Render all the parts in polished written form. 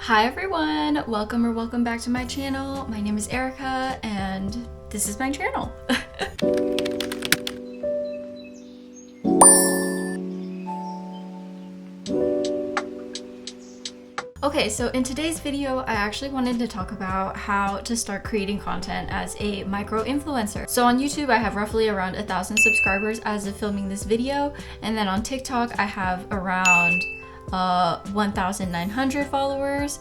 Hi everyone, welcome back to my channel. My name is Erica and this is my channel. Okay, so in today's video, I actually wanted to talk about how to start creating content as a micro-influencer. So on YouTube, I have roughly around 1,000 subscribers as of filming this video. And then on TikTok, I have around 1,900 followers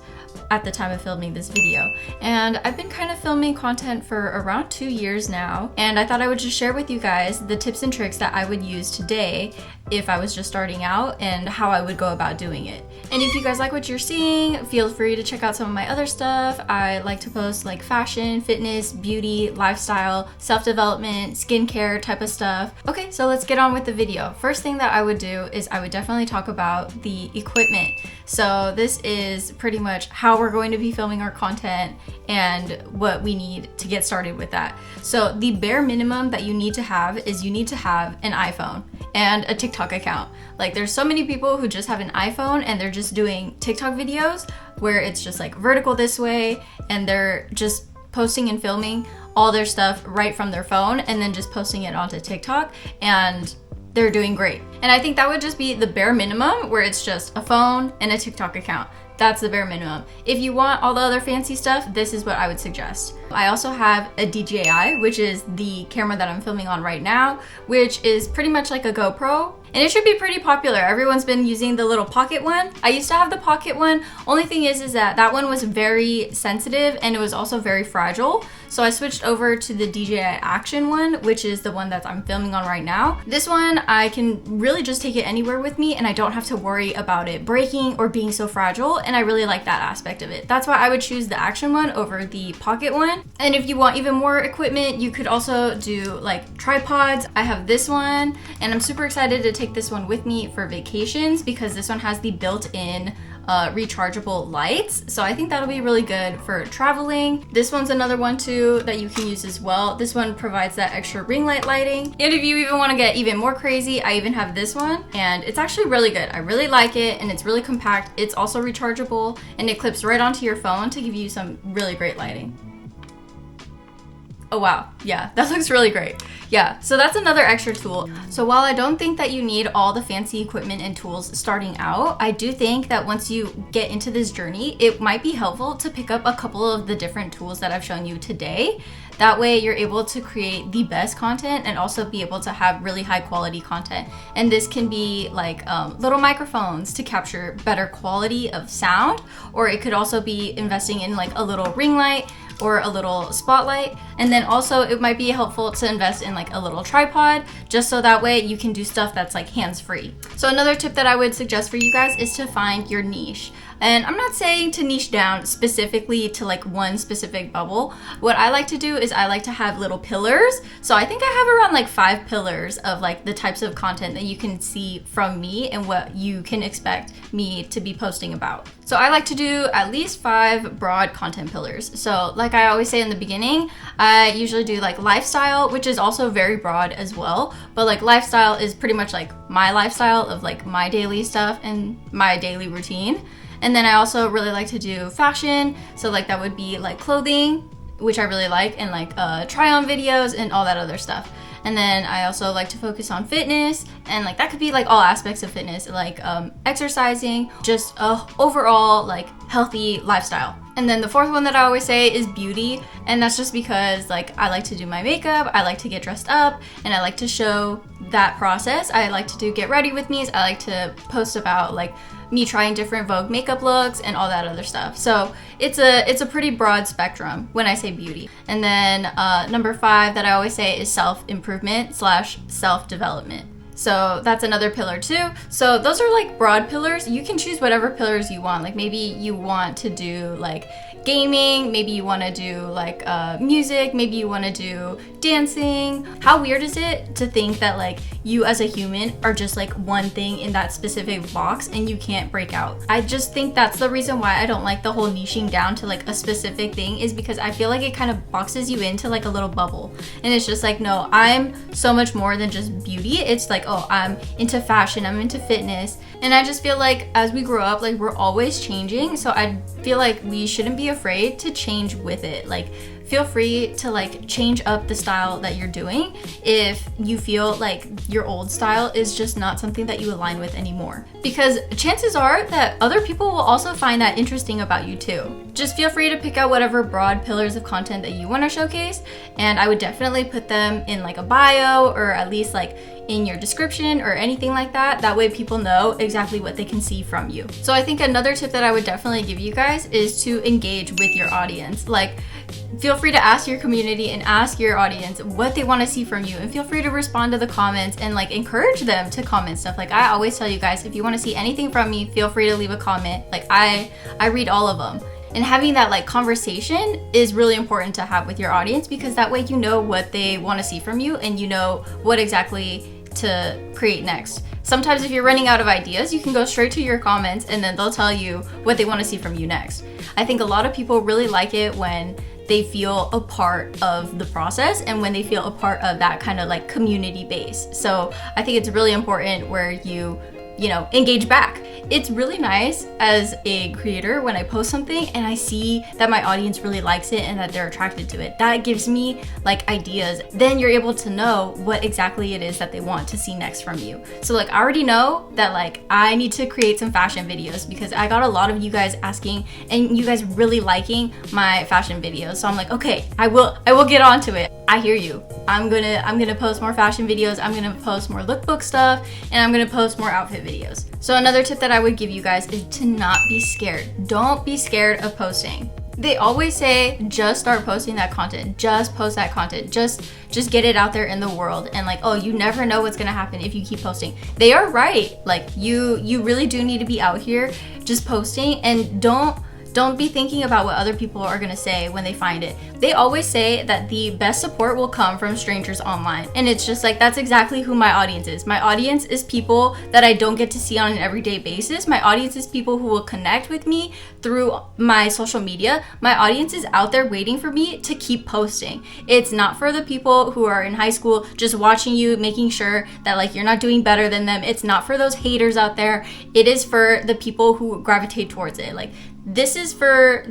at the time of filming this video. And I've been kind of filming content for around 2 years now. And I thought I would just share with you guys the tips and tricks that I would use today if I was just starting out and how I would go about doing it. And if you guys like what you're seeing, feel free to check out some of my other stuff. I like to post like fashion, fitness, beauty, lifestyle, self-development, skincare type of stuff. Okay, so let's get on with the video. First thing that I would do is I would definitely talk about the equipment. So this is pretty much how we're going to be filming our content and what we need to get started with that. So the bare minimum that you need to have is you need to have an iPhone and a TikTok account. Like there's so many people who just have an iPhone and they're just doing TikTok videos where it's just like vertical this way and they're just posting and filming all their stuff right from their phone and then just posting it onto TikTok and they're doing great. And I think that would just be the bare minimum where it's just a phone and a TikTok account. That's the bare minimum. If you want all the other fancy stuff, this is what I would suggest. I also have a DJI, which is the camera that I'm filming on right now, which is pretty much like a GoPro. And it should be pretty popular. Everyone's been using the little pocket one. I used to have the pocket one. Only thing is that one was very sensitive and it was also very fragile. So I switched over to the DJI Action one, which is the one that I'm filming on right now. This one, I can really just take it anywhere with me and I don't have to worry about it breaking or being so fragile. And I really like that aspect of it. That's why I would choose the Action one over the pocket one. And if you want even more equipment, you could also do like tripods. I have this one and I'm super excited to take this one with me for vacations because this one has the built-in rechargeable lights. So I think that'll be really good for traveling. This one's another one too that you can use as well. This one provides that extra ring light lighting. And if you even want to get even more crazy, I even have this one and it's actually really good. I really like it and it's really compact. It's also rechargeable and it clips right onto your phone to give you some really great lighting. Oh wow, yeah, that looks really great. Yeah, so that's another extra tool. So while I don't think that you need all the fancy equipment and tools starting out, I do think that once you get into this journey, it might be helpful to pick up a couple of the different tools that I've shown you today. That way you're able to create the best content and also be able to have really high quality content. And this can be like little microphones to capture better quality of sound, or it could also be investing in like a little ring light or a little spotlight. And then also it might be helpful to invest in like a little tripod just so that way you can do stuff that's like hands-free. So another tip that I would suggest for you guys is to find your niche. And I'm not saying to niche down specifically to like one specific bubble. What I like to do is I like to have little pillars. So I think I have around like 5 pillars of like the types of content that you can see from me and what you can expect me to be posting about. So I like to do at least 5 broad content pillars. So like I always say in the beginning, I usually do like lifestyle, which is also very broad as well. But like lifestyle is pretty much like my lifestyle of like my daily stuff and my daily routine. And then I also really like to do fashion. So like that would be like clothing, which I really like, and like try on videos and all that other stuff. And then I also like to focus on fitness, and like that could be like all aspects of fitness, like exercising, just a overall like healthy lifestyle. And then the 4th one that I always say is beauty, and that's just because like I like to do my makeup, I like to get dressed up, and I like to show that process. I like to do get ready with me. I like to post about like me trying different Vogue makeup looks and all that other stuff. So it's a pretty broad spectrum when I say beauty. And then number 5 that I always say is self-improvement / self-development. So that's another pillar too. So those are like broad pillars. You can choose whatever pillars you want. Like maybe you want to do like gaming, maybe you want to do like music, maybe you want to do dancing. How weird is it to think that like you as a human are just like one thing in that specific box and you can't break out? I just think that's the reason why I don't like the whole niching down to like a specific thing, is because I feel like it kind of boxes you into like a little bubble. And it's just like, no, I'm so much more than just beauty. It's like oh, I'm into fashion, I'm into fitness. And I just feel like as we grow up, like we're always changing. So I feel like we shouldn't be afraid to change with it. Like feel free to like change up the style that you're doing if you feel like your old style is just not something that you align with anymore. Because chances are that other people will also find that interesting about you too. Just feel free to pick out whatever broad pillars of content that you want to showcase, and I would definitely put them in like a bio or at least like in your description or anything like that. That way people know exactly what they can see from you. So I think another tip that I would definitely give you guys is to engage with your audience. Like feel free to ask your community and ask your audience what they want to see from you, and feel free to respond to the comments and like encourage them to comment stuff. Like I always tell you guys, if you want to see anything from me, feel free to leave a comment. Like I read all of them. And having that like conversation is really important to have with your audience, because that way you know what they want to see from you and you know what exactly to create next. Sometimes if you're running out of ideas, you can go straight to your comments and then they'll tell you what they want to see from you next. I think a lot of people really like it when they feel a part of the process and when they feel a part of that kind of like community base. So I think it's really important where you know, engage back. It's really nice as a creator when I post something and I see that my audience really likes it and that they're attracted to it. That gives me like ideas. Then you're able to know what exactly it is that they want to see next from you. So like I already know that like I need to create some fashion videos because I got a lot of you guys asking and you guys really liking my fashion videos. So I'm like, okay, I will get onto it. I hear you. I'm gonna post more fashion videos. I'm gonna post more lookbook stuff, and I'm gonna post more outfit videos. So another tip that I would give you guys is to not be scared. Don't be scared of posting. They always say just start posting that content. Just post that content. Just get it out there in the world. And like, oh, you never know what's gonna happen if you keep posting. They are right. Like you really do need to be out here just posting, and don't be thinking about what other people are gonna say when they find it. They always say that the best support will come from strangers online. And it's just like, that's exactly who my audience is. My audience is people that I don't get to see on an everyday basis. My audience is people who will connect with me through my social media. My audience is out there waiting for me to keep posting. It's not for the people who are in high school just watching you, making sure that like you're not doing better than them. It's not for those haters out there. It is for the people who gravitate towards it. Like this is for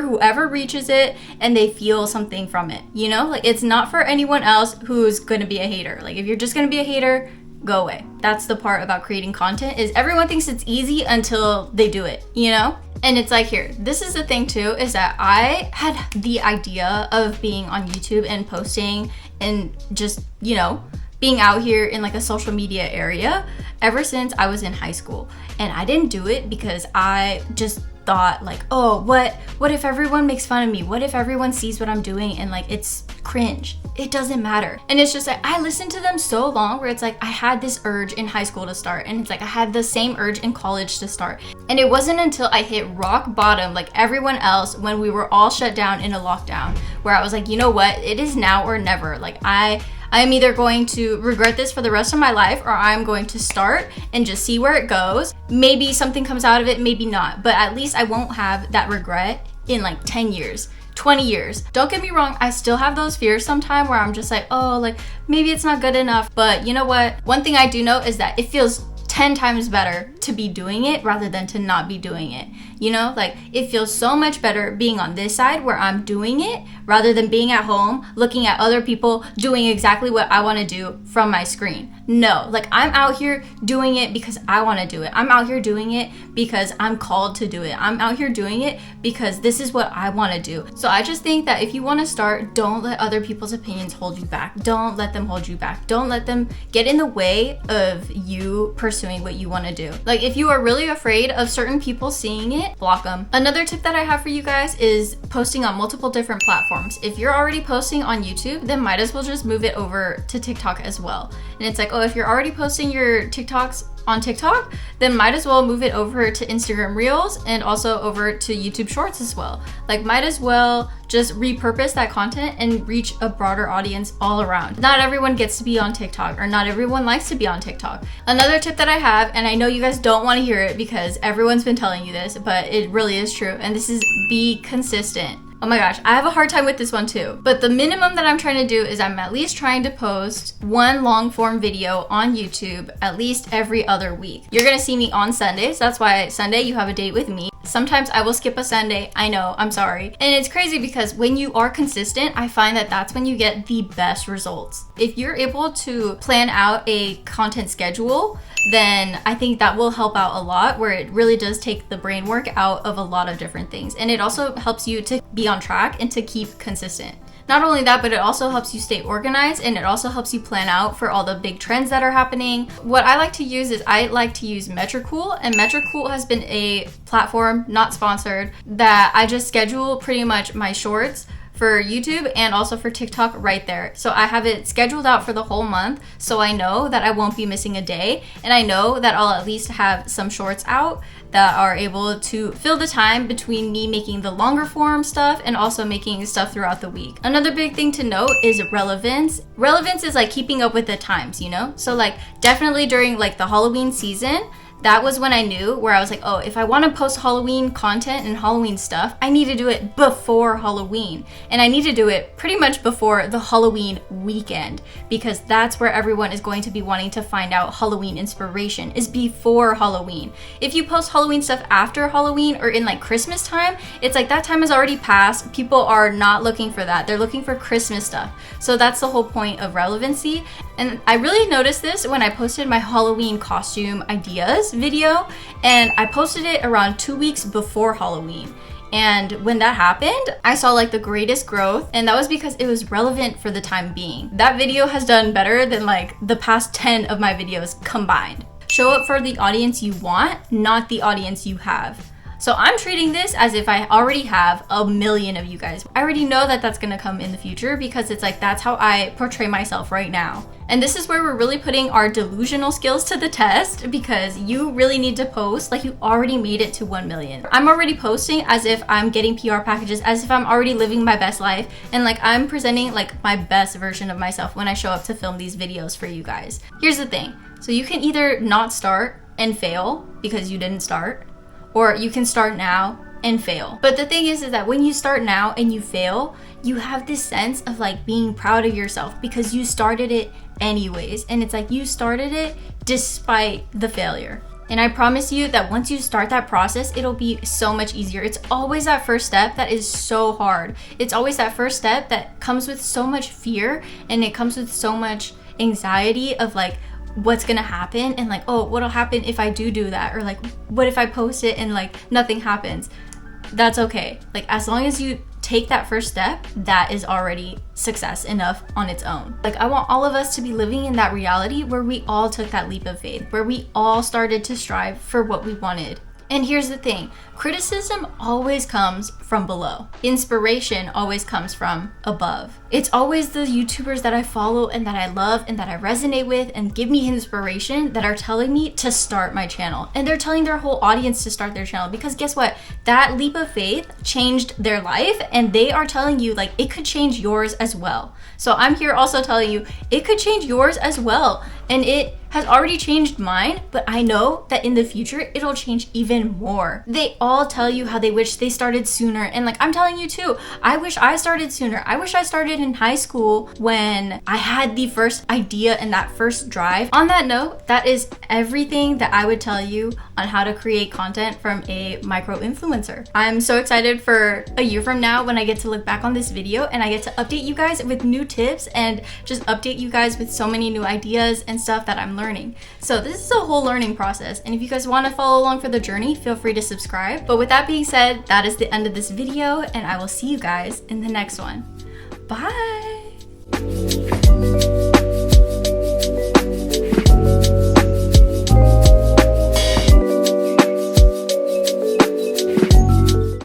whoever reaches it and they feel something from it, you know? Like it's not for anyone else who's gonna be a hater. Like if you're just gonna be a hater, go away. That's the part about creating content, is everyone thinks it's easy until they do it, you know? And it's like, here, this is the thing too, is that I had the idea of being on YouTube and posting and just, you know, being out here in like a social media area ever since I was in high school. And I didn't do it because I just thought like, oh, what if everyone makes fun of me? What if everyone sees what I'm doing and like it's cringe? It doesn't matter. And it's just like, I listened to them so long where it's like I had this urge in high school to start, and it's like I had the same urge in college to start. And it wasn't until I hit rock bottom like everyone else when we were all shut down in a lockdown where I was like, you know what? It is now or never. Like I am either going to regret this for the rest of my life, or I'm going to start and just see where it goes. Maybe something comes out of it, maybe not, but at least I won't have that regret in like 10 years, 20 years. Don't get me wrong, I still have those fears sometime where I'm just like, oh, like maybe it's not good enough. But you know what? One thing I do know is that it feels 10 times better to be doing it rather than to not be doing it. You know, like it feels so much better being on this side where I'm doing it rather than being at home looking at other people doing exactly what I want to do from my screen. No, like I'm out here doing it because I want to do it. I'm out here doing it because I'm called to do it. I'm out here doing it because this is what I want to do. So I just think that if you want to start, don't let other people's opinions hold you back. Don't let them hold you back. Don't let them get in the way of you pursuing what you want to do. Like if you are really afraid of certain people seeing it, block them. Another tip that I have for you guys is posting on multiple different platforms. If you're already posting on YouTube, then might as well just move it over to TikTok as well. And it's like, oh, if you're already posting your TikToks on TikTok, then might as well move it over to Instagram Reels and also over to YouTube Shorts as well. Like might as well just repurpose that content and reach a broader audience all around. Not everyone gets to be on TikTok, or not everyone likes to be on TikTok. Another tip that I have, and I know you guys don't want to hear it because everyone's been telling you this, but it really is true, and this is be consistent. Oh my gosh, I have a hard time with this one too. But the minimum that I'm trying to do is I'm at least trying to post one long form video on YouTube at least every other week. You're gonna see me on Sundays. That's why Sunday you have a date with me. Sometimes I will skip a Sunday. I know, I'm sorry. And it's crazy because when you are consistent, I find that that's when you get the best results. If you're able to plan out a content schedule, then I think that will help out a lot, where it really does take the brain work out of a lot of different things. And it also helps you to be on track and to keep consistent. Not only that, but it also helps you stay organized, and it also helps you plan out for all the big trends that are happening. What I like to use is I like to use Metricool, and Metricool has been a platform, not sponsored, that I just schedule pretty much my shorts for YouTube and also for TikTok right there. So I have it scheduled out for the whole month, so I know that I won't be missing a day, and I know that I'll at least have some shorts out that are able to fill the time between me making the longer form stuff and also making stuff throughout the week. Another big thing to note is relevance. Relevance is like keeping up with the times, you know? So like definitely during like the Halloween season, that was when I knew, where I was like, oh, if I want to post Halloween content and Halloween stuff, I need to do it before Halloween. And I need to do it pretty much before the Halloween weekend, because that's where everyone is going to be wanting to find out Halloween inspiration, is before Halloween. If you post Halloween stuff after Halloween or in like Christmas time, it's like that time has already passed. People are not looking for that. They're looking for Christmas stuff. So that's the whole point of relevancy. And I really noticed this when I posted my Halloween costume ideas video, and I posted it around 2 weeks before Halloween. And when that happened, I saw like the greatest growth, and that was because it was relevant for the time being. That video has done better than like the past 10 of my videos combined. Show up for the audience you want, not the audience you have. So I'm treating this as if I already have a million of you guys. I already know that that's gonna come in the future, because it's like that's how I portray myself right now. And this is where we're really putting our delusional skills to the test, because you really need to post like you already made it to 1 million. I'm already posting as if I'm getting PR packages, as if I'm already living my best life, and like I'm presenting like my best version of myself when I show up to film these videos for you guys. Here's the thing. So you can either not start and fail because you didn't start, or you can start now and fail. But the thing is that when you start now and you fail, you have this sense of like being proud of yourself because you started it anyways. And it's like you started it despite the failure. And I promise you that once you start that process, it'll be so much easier. It's always that first step that is so hard. It's always that first step that comes with so much fear, and it comes with so much anxiety of like, what's gonna happen, and like, oh, what'll happen if I do that, or like, what if I post it and like nothing happens? That's okay. Like, as long as you take that first step, that is already success enough on its own. Like, I want all of us to be living in that reality where we all took that leap of faith, where we all started to strive for what we wanted. And here's the thing, criticism always comes from below. Inspiration always comes from above. It's always the YouTubers that I follow and that I love and that I resonate with and give me inspiration that are telling me to start my channel. And they're telling their whole audience to start their channel, because guess what? That leap of faith changed their life, and they are telling you like it could change yours as well. So I'm here also telling you it could change yours as well. And it has already changed mine, but I know that in the future, it'll change even more. They all tell you how they wish they started sooner. And like, I'm telling you too, I wish I started sooner. I wish I started in high school when I had the first idea and that first drive. On that note, that is everything that I would tell you on how to create content from a micro influencer. I'm so excited for a year from now when I get to look back on this video and I get to update you guys with new tips and just update you guys with so many new ideas and stuff that I'm learning. So this is a whole learning process, and if you guys want to follow along for the journey, feel free to subscribe. But with that being said, that is the end of this video, and I will see you guys in the next one. Bye!